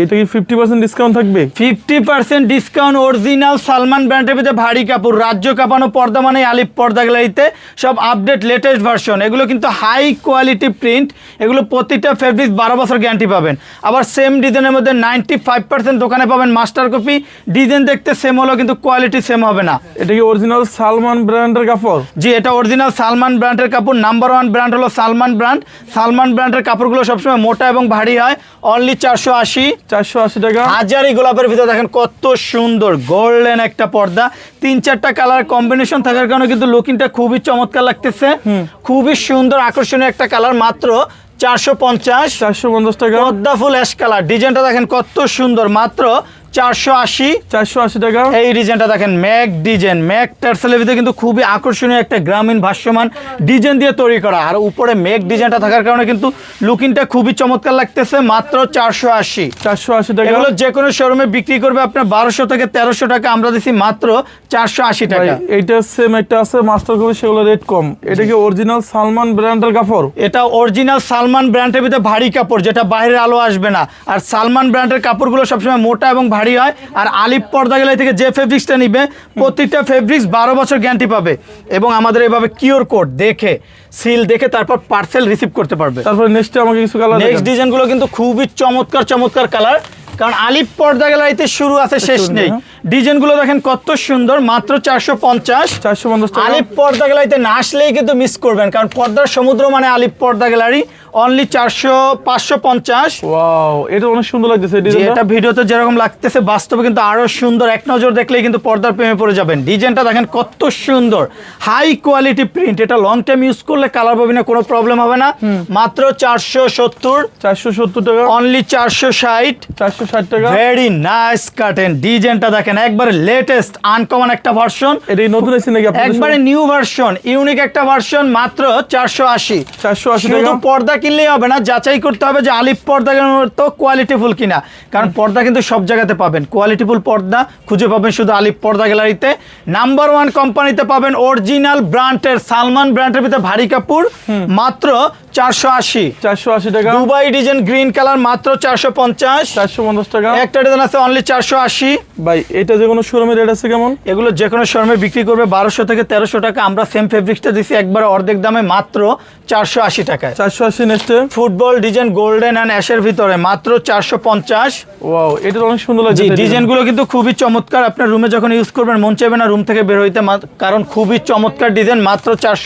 এটা কি 50% ডিসকাউন্ট থাকবে? 50% ডিসকাউন্ট। অরিজিনাল সালমান ব্র্যান্ডের ভিতরে ভারী কাপড়, রাজ্য কাঁপানো পর্দা মানে আলিফ পর্দা গ্যালারিতে সব আপডেট লেটেস্ট ভার্সন। এগুলো কিন্তু হাই কোয়ালিটি প্রিন্ট, এগুলো প্রতিটা ফেব্রিক 12 বছর গ্যারান্টি পাবেন। আবার সেম ডিজাইনের মধ্যে 95% দোকানে পাবেন মাস্টার কপি। ডিজাইন দেখতে সেম হলো কিন্তু কোয়ালিটি সেম হবে না। এটা কি অরিজিনাল সালমান ব্র্যান্ডের কাপড়? জি, এটা অরিজিনাল সালমান ব্র্যান্ডের কাপড়। নাম্বার 1 ব্র্যান্ড হলো সালমান ব্র্যান্ড। সালমান ব্র্যান্ডের কাপড়গুলো সবসময় মোটা এবং ভারী হয়। অনলি 480 টাকা। হাজারি গোলাপের ভিতরে দেখেন কত সুন্দর গোল্ডেন একটা পর্দা, 3-4টা কালার কম্বিনেশন থাকার কারণে কিন্তু লুকিংটা খুবই চমৎকার লাগতেছে। খুবই সুন্দর আকর্ষণীয় একটা কালার, মাত্র 450 টাকা। পদ্মা ফুল অ্যাশ কালার। ডিজাইনটা দেখেন কত সুন্দর, মাত্র 480 টাকা। এই ডিজাইনটা দেখেন ম্যাক ডিজাইন, ম্যাক টার্সেলের ভিতরে কিন্তু খুবই আকর্ষণীয় একটা গ্রামীণ ভাষ্যমান ডিজাইন দিয়ে তৈরি করা। আর উপরে ম্যাক ডিজাইনটা থাকার কারণে কিন্তু লুকিংটা খুবই চমৎকার লাগতেছে। মাত্র 480 টাকা। এগুলো যে কোনো শোরুমে বিক্রি করবে আপনার 1200 থেকে 1300 টাকা, আমরা দিচ্ছি মাত্র 480 টাকা। এইটা সেম একটা আছে মাস্টার কপি, সেগুলো রেট কম। এটা কি অরিজিনাল সালমান ব্র্যান্ডের কাপড়? এটা অরিজিনাল সালমান ব্র্যান্ডের ভিতরে ভারী কাপড়, যেটা বাইরের আলো আসবে না। আর সালমান ব্র্যান্ডের কাপড়গুলো সবসময় মোটা এবং ভারী হয়। আর আলিফ পর্দা গ্যালারি থেকে যে ফেব্রিক্সটা নিবে প্রত্যেকটা ফেব্রিক্স 12 বছর গ্যারান্টি পাবে। এবং আমাদের এভাবে কিউআর কোড দেখে সিল দেখে তারপর পার্সেল রিসিভ করতে পারবে। তারপর নেক্সট আমাকে কিছু কালার, নেক্সট ডিজাইনগুলো কিন্তু খুবই চমৎকার কালার, কারণ আলিফ পর্দা গ্যালারিতে শুরু আছে শেষ নেই। ডিজাইনগুলো দেখেন কত সুন্দর, মাত্র 450 টাকা। আলিফ পর্দা গ্যালারিতে না আসলেই কিন্তু মিস করবেন, কারণ পর্দার সমুদ্র মানে আলিফ পর্দা গ্যালারি। অনলি 550। ওয়াও, এটা অনেক সুন্দর লাগতেছে। এটা ভিডিওতে যেরকম লাগতেছে বাস্তবে কিন্তু আরো সুন্দর, এক নজর দেখলেই কিন্তু পর্দার প্রেমে পড়ে যাবেন। ডিজাইনটা দেখেন কত সুন্দর, হাই কোয়ালিটি প্রিন্ট। এটা লং টাইম ইউজ করলে কালার পাবেন না, কোনো প্রবলেম হবে না। মাত্র 470 টাকা। অনলি 460 টাকা। ভেরি নাইস কাটেন। ডিজাইনটা দেখেন একবারে লেটেস্ট আনকমন একটা ভার্সন। এটা নতুন আছে নাকি আপনাদের? একবারে নিউ ভার্সন, ইউনিক একটা ভার্সন। মাত্র 480 টাকা। পর্দা কিনলেই হবে না, যাচাই করতে হবে যে আলিফ পর্দা তো কোয়ালিটিফুল কিনা, কারণ পর্দা কিন্তু সব জায়গাতে পাবেন। কোয়ালিটিফুল পর্দা খুঁজে পাবেন শুধু আলিফ পর্দা গ্যালারিতে। নাম্বার 1 কোম্পানিতে পাবেন অরিজিনাল ব্র্যান্ডের সালমান ব্র্যান্ডের ভিতরে ভারী কাপড়। মাত্র 480 টাকা। দুবাই ডিজাইন গ্রিন কালার, মাত্র 450 টাকা। একটা ডিজাইন আছে অনলি 480। ভাই এটা যে কোনো শোরুমে রেট আছে কেমন? এগুলো যে কোনো শোরুমে বিক্রি করবে 1200 থেকে 1300 টাকা, আমরা সেম ফেব্রিক্সটা দিচ্ছি একবার অর্ধেক দামে, মাত্র 480 টাকায়। 480 next football design golden and অ্যাশের ভিতরে, মাত্র 450। ওয়াও, এটা অনেক সুন্দর লাগছে। ডিজাইনগুলো কিন্তু খুবই চমৎকার, আপনার রুমে যখন ইউজ করবেন মন চাইবে না রুম থেকে বের হইতে, কারণ খুবই চমৎকার ডিজাইন। মাত্র 400।